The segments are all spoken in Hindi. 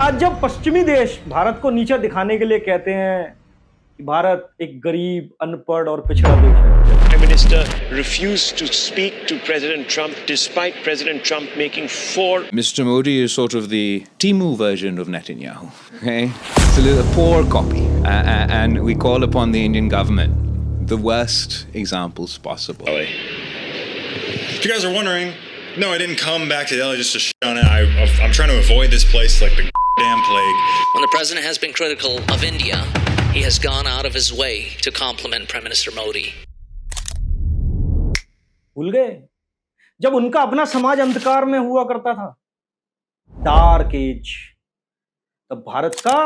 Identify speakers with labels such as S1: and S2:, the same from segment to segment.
S1: आज जब पश्चिमी देश भारत को नीचा दिखाने के लिए कहते हैं कि भारत एक गरीब, अनपढ़ और पिछड़ा देश है,
S2: Prime Minister refused to speak to President Trump despite President Trump making 4.
S3: Mr. Modi is sort of the Timu version of Netanyahu. Okay? It's a poor copy. And we call upon the Indian government, the worst examples possible.
S4: If you guys are wondering, no, I didn't come back to Delhi just to shit on it. I'm trying to avoid this place like the damn plague.
S5: When the president has been critical of India, he has gone out of his way to compliment Prime Minister Modi.
S1: भूल गए जब उनका अपना समाज अंधकार में हुआ करता था, डार्क एज, तब भारत का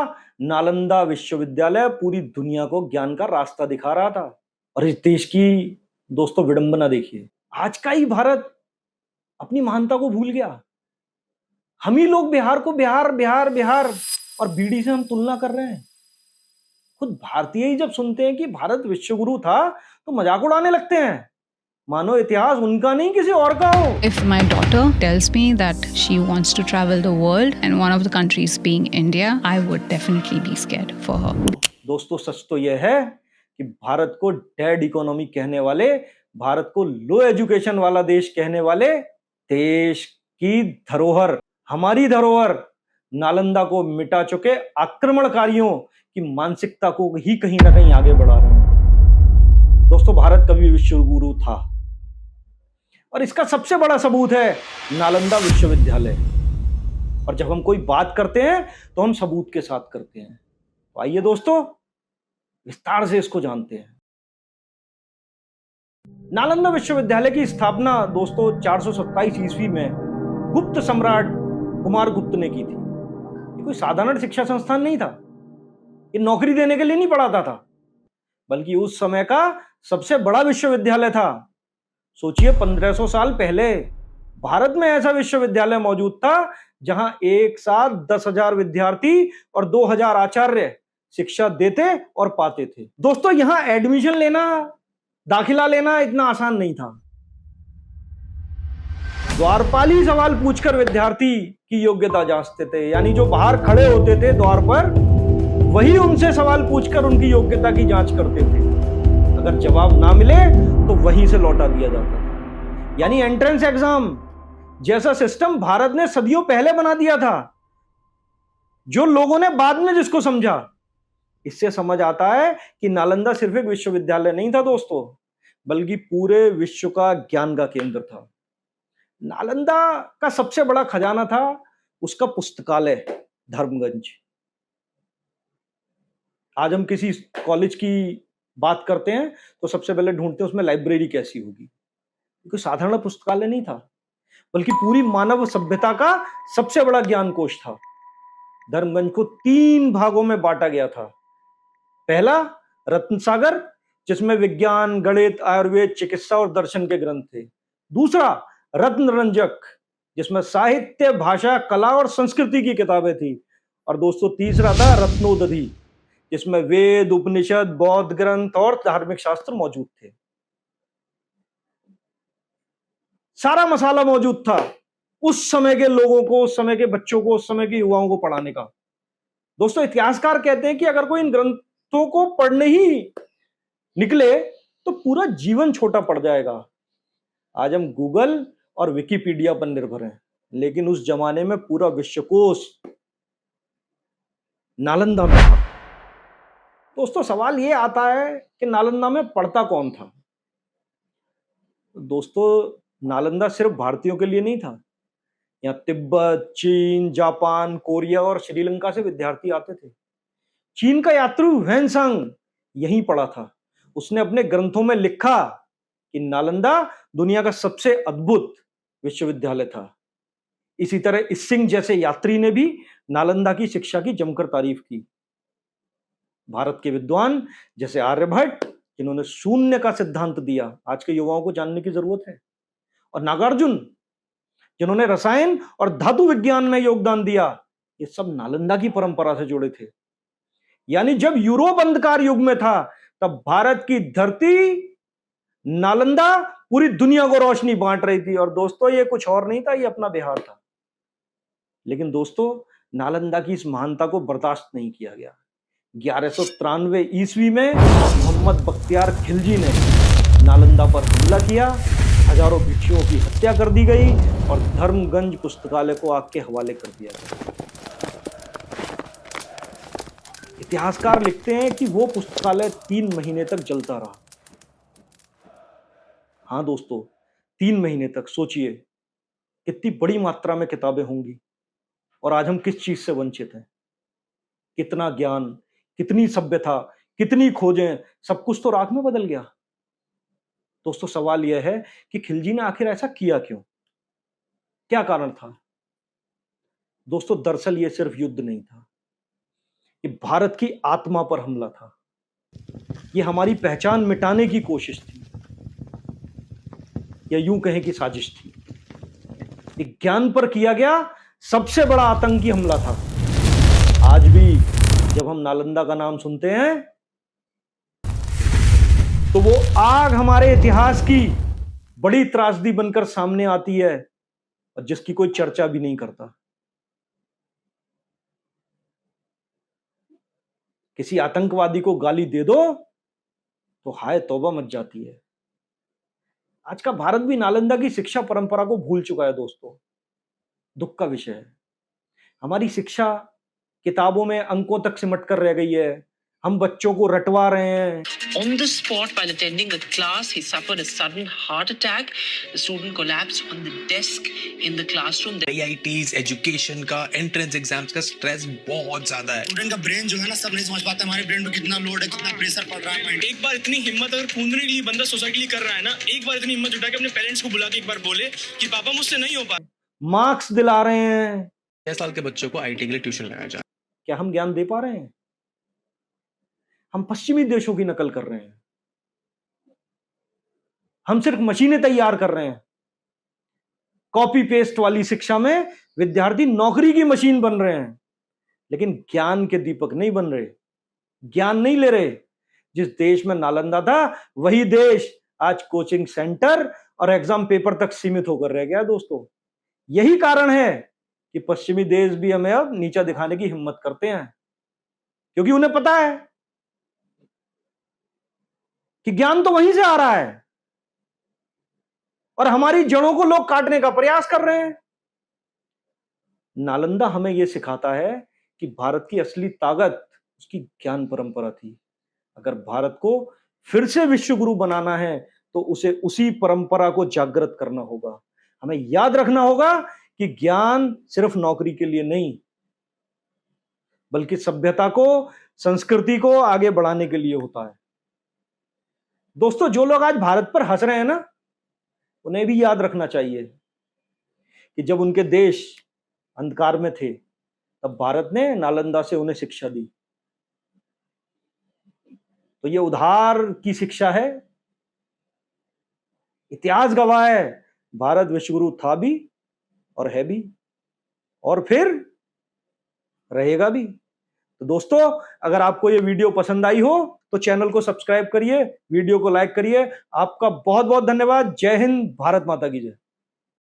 S1: नालंदा विश्वविद्यालय पूरी दुनिया को ज्ञान का रास्ता दिखा रहा था। और इस देश की दोस्तों विडंबना देखिए, आज का ही भारत अपनी महानता को भूल गया। हम ही लोग बिहार को बिहार बिहार बिहार और बीड़ी से हम तुलना कर रहे हैं। खुद भारतीय ही जब सुनते हैं कि भारत विश्वगुरु था तो मजाक उड़ाने लगते हैं, मानो इतिहास उनका नहीं किसी और का हो।
S6: If my daughter tells me that she wants to travel the world and one of the countries being India, I would definitely be scared for her.
S1: दोस्तों सच तो यह है कि भारत को डेड इकोनॉमी कहने वाले, भारत को लो एजुकेशन वाला देश कहने वाले, देश की धरोहर, हमारी धरोहर नालंदा को मिटा चुके आक्रमणकारियों की मानसिकता को ही कहीं ना कहीं आगे बढ़ा रहे हैं। दोस्तों भारत कभी विश्वगुरु था और इसका सबसे बड़ा सबूत है नालंदा विश्वविद्यालय। और जब हम कोई बात करते हैं तो हम सबूत के साथ करते हैं। तो आइए दोस्तों विस्तार से इसको जानते हैं। नालंदा विश्वविद्यालय की स्थापना दोस्तों 427 ईस्वी में गुप्त सम्राट कुमार गुप्त ने की थी। ये कोई साधारण शिक्षा संस्थान नहीं था, ये नौकरी देने के लिए नहीं पढ़ाता था, बल्कि उस समय का सबसे बड़ा विश्वविद्यालय था। सोचिए 1500 साल पहले भारत में ऐसा विश्वविद्यालय मौजूद था जहां एक साथ 10,000 विद्यार्थी और 2,000 आचार्य शिक्षा देते और पाते थे। दोस्तों यहां एडमिशन लेना, दाखिला लेना इतना आसान नहीं था। द्वारपाल ही सवाल पूछकर विद्यार्थी की योग्यता जांचते थे, यानी जो बाहर खड़े होते थे द्वार पर, वही उनसे सवाल पूछकर उनकी योग्यता की जांच करते थे। अगर जवाब ना मिले तो वहीं से लौटा दिया जाता था। यानी एंट्रेंस एग्जाम जैसा सिस्टम भारत ने सदियों पहले बना दिया था, जो लोगों ने बाद में जिसको समझा। इससे समझ आता है कि नालंदा सिर्फ एक विश्वविद्यालय नहीं था दोस्तों, बल्कि पूरे विश्व का ज्ञान का केंद्र था। नालंदा का सबसे बड़ा खजाना था उसका पुस्तकालय धर्मगंज। आज हम किसी कॉलेज की बात करते हैं तो सबसे पहले ढूंढते हैं उसमें लाइब्रेरी कैसी होगी, क्योंकि साधारण पुस्तकालय नहीं था, बल्कि पूरी मानव सभ्यता का सबसे बड़ा ज्ञान कोश था। धर्मगंज को 3 भागों में बांटा गया था। पहला रत्न सागर, जिसमें विज्ञान, गणित, आयुर्वेद, चिकित्सा और दर्शन के ग्रंथ थे। दूसरा रत्न रंजक, जिसमें साहित्य, भाषा, कला और संस्कृति की किताबें थी। और दोस्तों तीसरा था रत्नोदधि, जिसमें वेद, उपनिषद, बौद्ध ग्रंथ और धार्मिक शास्त्र मौजूद थे। सारा मसाला मौजूद था उस समय के लोगों को, उस समय के बच्चों को, उस समय के युवाओं को पढ़ाने का। दोस्तों इतिहासकार कहते हैं कि अगर कोई इन ग्रंथों को पढ़ने ही निकले तो पूरा जीवन छोटा पड़ जाएगा। आज हम गूगल और विकिपीडिया पर निर्भर हैं, लेकिन उस जमाने में पूरा विश्वकोश नालंदा में था। दोस्तों सवाल ये आता है कि नालंदा में पढ़ता कौन था। दोस्तों नालंदा सिर्फ भारतीयों के लिए नहीं था। यहाँ तिब्बत, चीन, जापान, कोरिया और श्रीलंका से विद्यार्थी आते थे। चीन का यात्री वैनसांग यहीं पढ़ा था। उसने अपने ग्रंथों में लिखा कि नालंदा दुनिया का सबसे अद्भुत विश्वविद्यालय था। इसी तरह इसिंग जैसे यात्री ने भी नालंदा की शिक्षा की जमकर तारीफ की। भारत के विद्वान जैसे आर्यभट्ट, जिन्होंने शून्य का सिद्धांत दिया, आज के युवाओं को जानने की जरूरत है। और नागार्जुन, जिन्होंने रसायन और धातु विज्ञान में योगदान दिया, ये सब नालंदा की परंपरा से जुड़े थे। यानी जब यूरोप अंधकार युग में था, तब भारत की धरती नालंदा पूरी दुनिया को रोशनी बांट रही थी। और दोस्तों ये कुछ और नहीं था, ये अपना बिहार था। लेकिन दोस्तों नालंदा की इस महानता को बर्दाश्त नहीं किया गया। 1193 ईस्वी में मोहम्मद बख्तियार खिलजी ने नालंदा पर हमला किया, हजारों भिक्षुओं की हत्या कर दी गई और धर्मगंज पुस्तकालय को आग के हवाले कर दिया गया। इतिहासकार लिखते हैं कि वो पुस्तकालय 3 महीने तक जलता रहा। हाँ दोस्तों, 3 महीने तक। सोचिए कितनी बड़ी मात्रा में किताबें होंगी और आज हम किस चीज से वंचित हैं। कितना ज्ञान, कितनी सभ्यता, कितनी खोजें, सब कुछ तो राख में बदल गया। दोस्तों, सवाल यह है कि खिलजी ने आखिर ऐसा किया क्यों? क्या कारण था? दोस्तों, दरअसल यह सिर्फ युद्ध नहीं था, ये भारत की आत्मा पर हमला था। ये हमारी पहचान मिटाने की कोशिश थी, या यूं कहें कि साजिश थी। ये ज्ञान पर किया गया सबसे बड़ा आतंकी हमला था। आज भी जब हम नालंदा का नाम सुनते हैं तो वो आग हमारे इतिहास की बड़ी त्रासदी बनकर सामने आती है और जिसकी कोई चर्चा भी नहीं करता। किसी आतंकवादी को गाली दे दो तो हाय तौबा मच जाती है। आज का भारत भी नालंदा की शिक्षा परंपरा को भूल चुका है दोस्तों। दुख का विषय है। हमारी शिक्षा किताबों में अंकों तक सिमट कर रह गई है। हम बच्चों को रटवा रहे हैं।
S7: On the spot, while attending a class, he suffered a sudden heart attack. The student collapsed on the desk in the classroom.
S8: IITs, education का, एंट्रेंस एग्जाम्स का स्ट्रेस बहुत ज्यादा है।
S9: स्टूडेंट का ब्रेन जो है ना, सब नहीं समझ पाता हमारे ब्रेन पे कितना लोड है, कितना प्रेशर पड़ रहा है।
S10: एक बार इतनी हिम्मत अगर कूदने के लिए बंदा सोसाइटी के लिए कर रहा है ना, एक बार इतनी हिम्मत जुटा के अपने पेरेंट्स को बुला के एक बार बोले कि पापा मुझसे नहीं हो पा।
S1: मार्क्स दिला रहे हैं।
S8: 6 साल के बच्चों को IIT के लिए ट्यूशन लगाया जाए।
S1: क्या हम ज्ञान दे पा रहे हैं? हम पश्चिमी देशों की नकल कर रहे हैं। हम सिर्फ मशीनें तैयार कर रहे हैं। कॉपी पेस्ट वाली शिक्षा में विद्यार्थी नौकरी की मशीन बन रहे हैं, लेकिन ज्ञान के दीपक नहीं बन रहे, ज्ञान नहीं ले रहे। जिस देश में नालंदा था, वही देश आज कोचिंग सेंटर और एग्जाम पेपर तक सीमित होकर रह गया दोस्तों। यही कारण है कि पश्चिमी देश भी हमें अब नीचा दिखाने की हिम्मत करते हैं, क्योंकि उन्हें पता है कि ज्ञान तो वहीं से आ रहा है और हमारी जड़ों को लोग काटने का प्रयास कर रहे हैं। नालंदा हमें यह सिखाता है कि भारत की असली ताकत उसकी ज्ञान परंपरा थी। अगर भारत को फिर से विश्व गुरु बनाना है तो उसे उसी परंपरा को जागृत करना होगा। हमें याद रखना होगा कि ज्ञान सिर्फ नौकरी के लिए नहीं, बल्कि सभ्यता को, संस्कृति को आगे बढ़ाने के लिए होता है। दोस्तों, जो लोग आज भारत पर हंस रहे हैं ना, उन्हें भी याद रखना चाहिए कि जब उनके देश अंधकार में थे, तब भारत ने नालंदा से उन्हें शिक्षा दी। तो ये उधार की शिक्षा है। इतिहास गवाह है, भारत विश्वगुरु था भी और है भी और फिर रहेगा भी। तो दोस्तों, अगर आपको ये वीडियो पसंद आई हो तो चैनल को सब्सक्राइब करिए, वीडियो को लाइक करिए। आपका बहुत बहुत धन्यवाद। जय हिंद, भारत माता की जय।